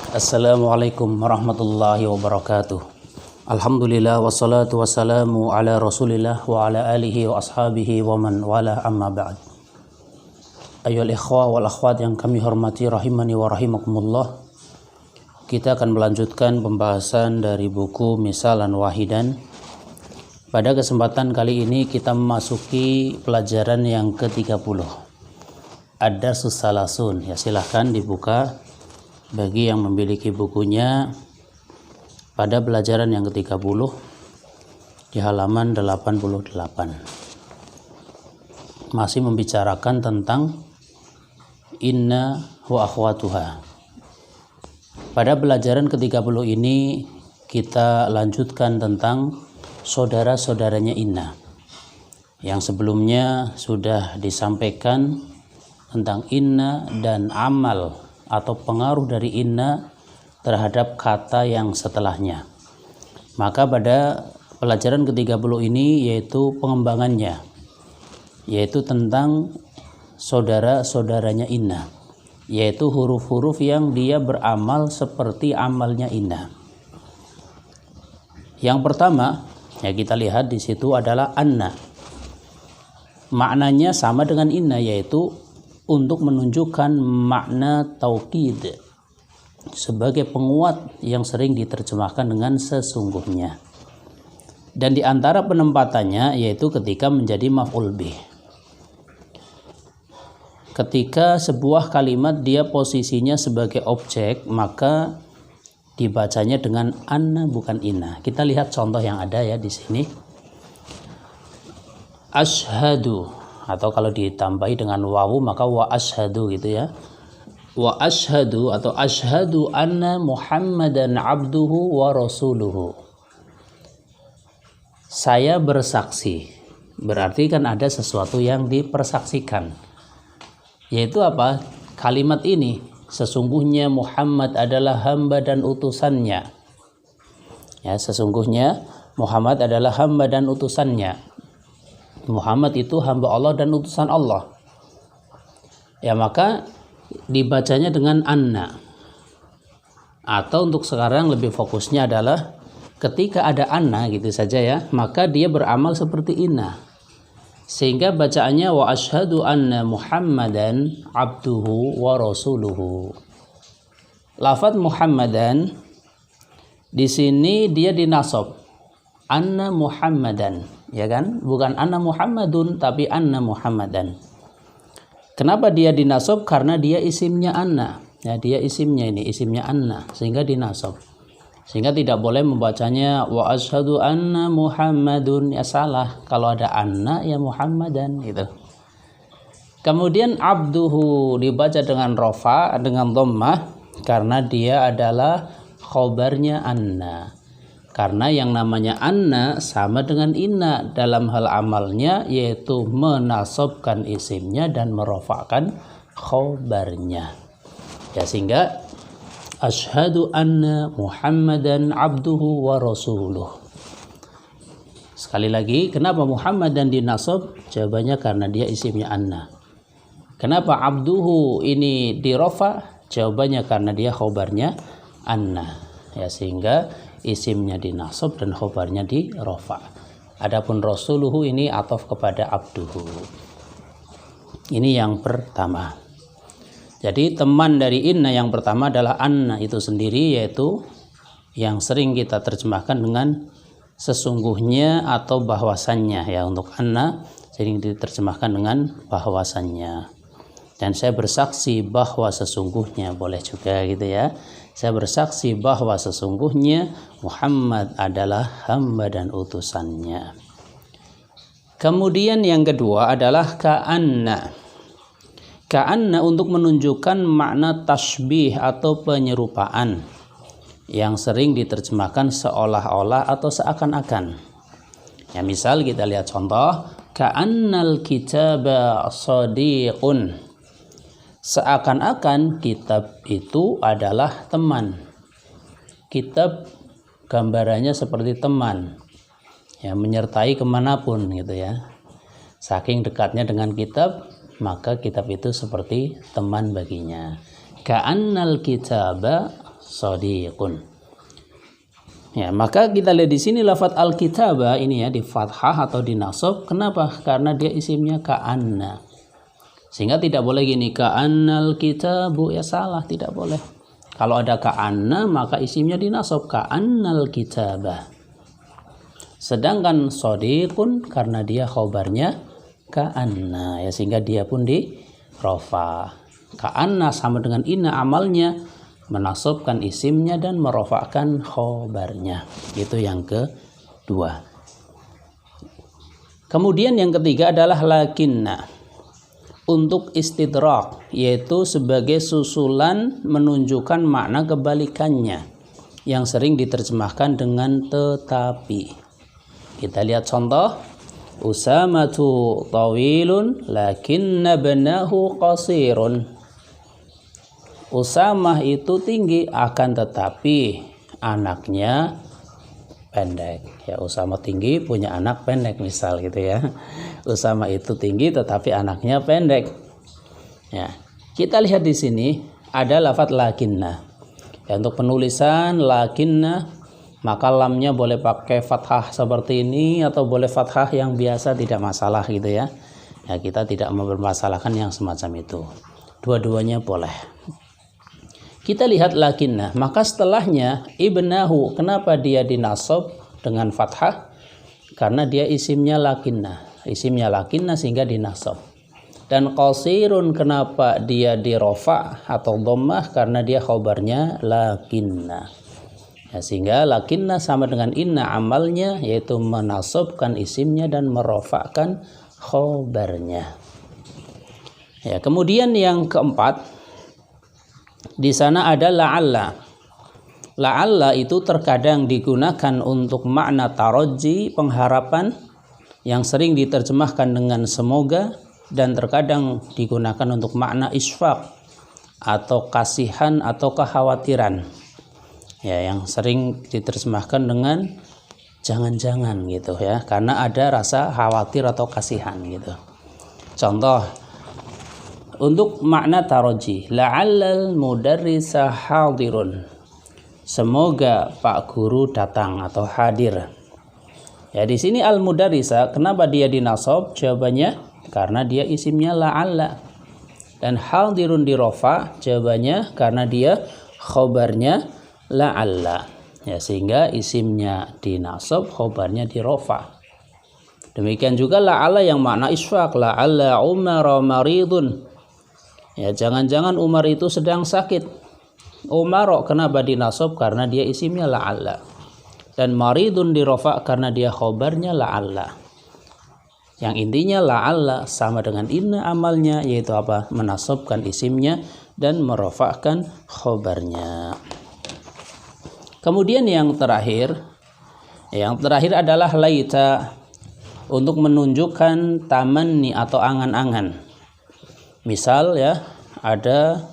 Assalamualaikum warahmatullahi wabarakatuh. Alhamdulillah wassalatu wassalamu ala rasulillah wa ala alihi wa ashabihi wa man wala amma ba'd. Ayyuhal ikhwa wal akhwat yang kami hormati rahimani wa rahimakumullah. Kita akan melanjutkan pembahasan dari buku Misalan Wahidan. Pada kesempatan kali ini kita memasuki pelajaran yang ke-30. Ad-Darsus Salasun. Ya, silahkan dibuka bagi yang memiliki bukunya pada pelajaran yang ke-30 di halaman 88. Masih membicarakan tentang inna wa akhwatuha. Pada pelajaran ke-30 ini kita lanjutkan tentang saudara-saudaranya inna. Yang sebelumnya sudah disampaikan tentang inna dan amal atau pengaruh dari inna terhadap kata yang setelahnya. Maka pada pelajaran ke-30 ini yaitu pengembangannya, yaitu tentang saudara-saudaranya inna, yaitu huruf-huruf yang dia beramal seperti amalnya inna. Yang pertama, ya kita lihat di situ adalah anna. Maknanya sama dengan inna, yaitu untuk menunjukkan makna taukid sebagai penguat yang sering diterjemahkan dengan sesungguhnya. Dan di antara penempatannya yaitu ketika menjadi maf'ul bih. Ketika sebuah kalimat dia posisinya sebagai objek, maka dibacanya dengan anna bukan inna. Kita lihat contoh yang ada ya di sini. Ashhadu, atau kalau ditambahi dengan wawu maka wa ashhadu gitu ya. Wa ashhadu atau ashhadu anna Muhammadan abduhu wa rasuluhu. Saya bersaksi. Berarti kan ada sesuatu yang dipersaksikan. Yaitu apa? Kalimat ini, sesungguhnya Muhammad adalah hamba dan utusannya. Ya, sesungguhnya Muhammad adalah hamba dan utusannya. Muhammad itu hamba Allah dan utusan Allah. Ya, maka dibacanya dengan anna. Atau untuk sekarang lebih fokusnya adalah ketika ada anna gitu saja ya, maka dia beramal seperti inna. Sehingga bacaannya wa asyhadu anna Muhammadan abduhu wa rasuluhu. Lafaz Muhammadan di sini dia dinasab anna Muhammadan, ya kan? Bukan anna Muhammadun tapi anna Muhammadan. Kenapa dia dinasab? Karena dia isimnya anna. Ya, dia isimnya ini, isimnya anna, sehingga dinasab. Sehingga tidak boleh membacanya wa asyhadu anna Muhammadun, ya salah. Kalau ada anna ya Muhammadan gitu. Kemudian abduhu dibaca dengan rofa, dengan dhammah, karena dia adalah khobarnya anna. Karena yang namanya anna sama dengan inna dalam hal amalnya, yaitu menasabkan isimnya dan merofakkan khobarnya. Ya, sehingga asyhadu anna Muhammadan abduhu wa rasuluh. Sekali lagi, kenapa Muhammadan dinasab? Jawabannya karena dia isimnya anna. Kenapa abduhu ini dirofa? Jawabannya karena dia khobarnya anna. Ya, sehingga isimnya dinasab dan khobarnya di rofa. Adapun rasuluhu ini ataf kepada abduhu. Ini yang pertama. Jadi teman dari inna yang pertama adalah anna itu sendiri, yaitu yang sering kita terjemahkan dengan sesungguhnya atau bahwasannya ya. Untuk anna sering diterjemahkan dengan bahwasannya. Dan saya bersaksi bahwa sesungguhnya, boleh juga gitu ya. Saya bersaksi bahwa sesungguhnya Muhammad adalah hamba dan utusannya. Kemudian yang kedua adalah ka'anna. Ka'anna untuk menunjukkan makna tasbih atau penyerupaan yang sering diterjemahkan seolah-olah atau seakan-akan. Ya, misal kita lihat contoh, ka'annal kitaba shadiqun. Seakan-akan kitab itu adalah teman. Kitab gambarannya seperti teman, ya, menyertai kemanapun gitu ya. Saking dekatnya dengan kitab, maka kitab itu seperti teman baginya. Ka'annal kitaba shadiqun. Ya, maka kita lihat di sini lafadz al-kitaba ini ya di fathah atau di nasab. Kenapa? Karena dia isimnya ka'anna. Sehingga tidak boleh gini ka'annal kitabu, ya salah, tidak boleh. Kalau ada ka'anna maka isimnya dinasab ka'annal kitaba. Sedangkan shadiqun karena dia khobarnya ka'anna ya, sehingga dia pun di rofa. Ka'anna sama dengan inna amalnya menasabkan isimnya dan merofakkan khobarnya. Itu yang kedua. Kemudian yang ketiga adalah lakinna untuk istidrak, yaitu sebagai susulan menunjukkan makna kebalikannya yang sering diterjemahkan dengan tetapi. Kita lihat contoh. Usamatu tawilun lakinna banahu qasirun. Usamah itu tinggi akan tetapi anaknya pendek. Ya, Usamah tinggi punya anak pendek misal gitu ya. Usamah itu tinggi tetapi anaknya pendek. Ya, kita lihat di sini ada lafadz lakinna. Ya, untuk penulisan lakinna maka lamnya boleh pakai fathah seperti ini atau boleh fathah yang biasa, tidak masalah gitu ya. Ya, kita tidak mempermasalahkan yang semacam itu. Dua-duanya boleh. Kita lihat lakinna, maka setelahnya ibnahu, kenapa dia dinasab dengan fathah? Karena dia isimnya lakinna. Isimnya lakinna sehingga dinasab. Dan qasirun, kenapa dia dirofa atau dhammah? Karena dia khobarnya lakinna. Ya, sehingga lakinna sama dengan inna amalnya, yaitu menasabkan isimnya dan merofakkan khobarnya. Ya, kemudian yang keempat, di sana ada la'alla. La'alla itu terkadang digunakan untuk makna taraji, pengharapan, yang sering diterjemahkan dengan semoga, dan terkadang digunakan untuk makna isfaq atau kasihan atau kekhawatiran. Ya, yang sering diterjemahkan dengan jangan-jangan gitu ya, karena ada rasa khawatir atau kasihan gitu. Contoh untuk makna taraji, la'allal mudarrisa hadirun, semoga Pak Guru datang atau hadir. Ya, di sini al mudarrisa, kenapa dia dinasab? Jawabannya karena dia isimnya la'alla. Dan hadirun di rofa, jawabannya karena dia khobarnya la'alla. Ya, sehingga isimnya dinasab, khobarnya di rofa. Demikian juga la'alla yang makna isfaq, la'alla Umar maridun. Ya, jangan-jangan Umar itu sedang sakit. Umar kenapa dinasab? Karena dia isimnya la'alla. Dan maridun di rofa karena dia khobarnya la'alla. Yang intinya la'alla sama dengan inna amalnya, yaitu apa? Menasabkan isimnya dan merofakkan khobarnya. Kemudian yang terakhir adalah laita, untuk menunjukkan tamanni atau angan-angan. Misal ya, ada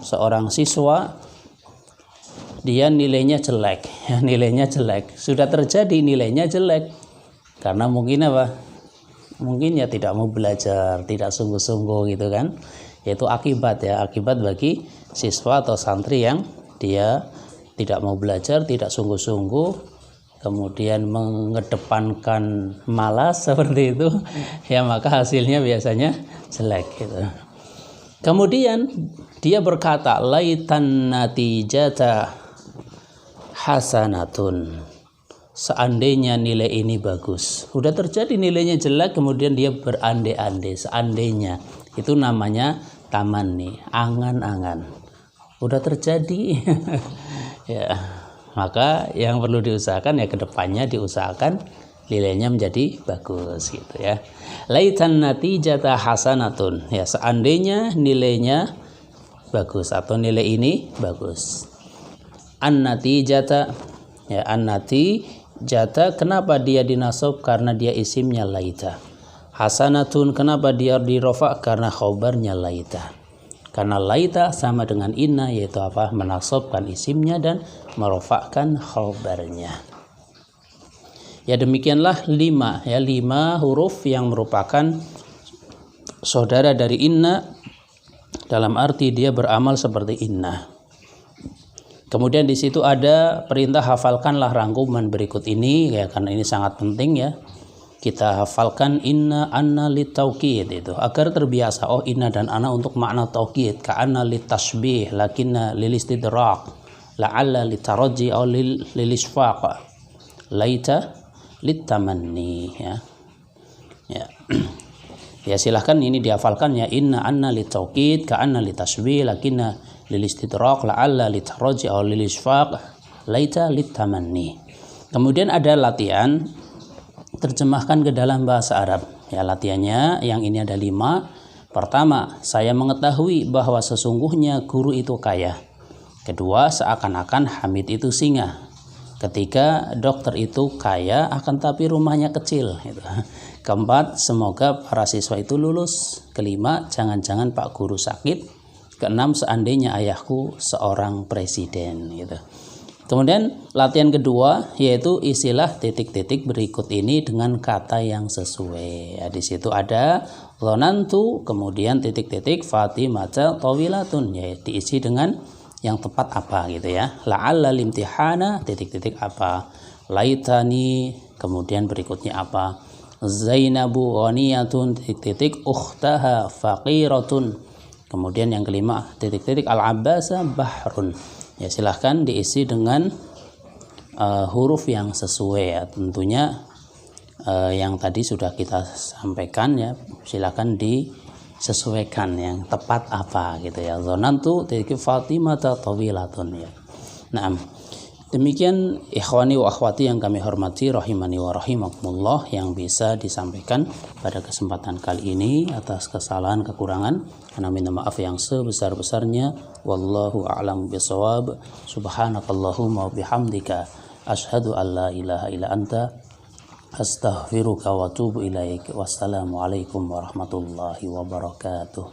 seorang siswa, dia nilainya jelek, ya, nilainya jelek. Sudah terjadi nilainya jelek karena mungkin apa? Mungkin ya tidak mau belajar, tidak sungguh-sungguh gitu kan. Yaitu akibat ya, akibat bagi siswa atau santri yang dia tidak mau belajar, tidak sungguh-sungguh, kemudian mengedepankan malas seperti itu, ya maka hasilnya biasanya jelek gitu. Kemudian dia berkata, laitan natijata hasanatun, seandainya nilai ini bagus. Udah terjadi nilainya jelek, kemudian dia berandai-andai, seandainya. Itu namanya tamanni, angan-angan. Udah terjadi. Ya, maka yang perlu diusahakan ya kedepannya diusahakan nilainya menjadi bagus gitu ya. Laitan natijata hasanatun, ya seandainya nilainya bagus atau nilai ini bagus. An-natijata, ya an-natijata, kenapa dia dinasab? Karena dia isimnya laita. Hasanatun, kenapa dia dirofa? Karena khobarnya laita. Karena laita sama dengan inna, yaitu apa? Menasabkan isimnya dan merofakkan khobarnya. Ya, demikianlah 5 huruf yang merupakan saudara dari inna, dalam arti dia beramal seperti inna. Kemudian di situ ada perintah hafalkanlah rangkuman berikut ini ya, karena ini sangat penting ya. Kita hafalkan inna anna litaukid itu agar terbiasa. Oh, inna dan anna untuk makna taukid, ka anna litashbih lakinna lilistidrak, la'alla litaraji atau lilisfaq, laita litamanni ya. Ya. Ya silahkan ini dihafalkan ya, inna anna litaukid ka anna litashbih lakinna lilistidrak, la'alla litaraji atau lilisfaq, laita litamanni. Kemudian ada latihan terjemahkan ke dalam bahasa Arab. Ya, latihannya yang ini ada 5. Pertama, saya mengetahui bahwa sesungguhnya guru itu kaya. Kedua, seakan-akan Hamid itu singa. Ketiga, dokter itu kaya akan tapi rumahnya kecil. Keempat, semoga para siswa itu lulus. Kelima, jangan-jangan Pak Guru sakit. Keenam, seandainya ayahku seorang presiden. Gitu. Kemudian latihan kedua yaitu isilah titik-titik berikut ini dengan kata yang sesuai. Ya, di situ ada zonantu, kemudian titik-titik Fatimata tawilatun, ya diisi dengan yang tepat apa gitu ya. La'alla limtihana titik-titik apa. Laitani, kemudian berikutnya apa. Zainabu ghaniyatun titik-titik ukhtaha faqiratun. Kemudian yang kelima titik-titik al-abbasa bahrun. Ya silahkan diisi dengan huruf yang sesuai ya. Tentunya yang tadi sudah kita sampaikan ya, silahkan disesuaikan yang tepat apa gitu ya. Zonantu titik Fatimah tawilatun ya. Nah, demikian ikhwani wa akhwati yang kami hormati rahimani wa rahimakumullah yang bisa disampaikan pada kesempatan kali ini. Atas kesalahan kekurangan kami minta maaf yang sebesar-besarnya. Wallahu a'lam bishawab. Subhanakallahumma wa bihamdika asyhadu an la ilaha illa anta astaghfiruka wa atubu ilaik. Wassalamualaikum warahmatullahi wabarakatuh.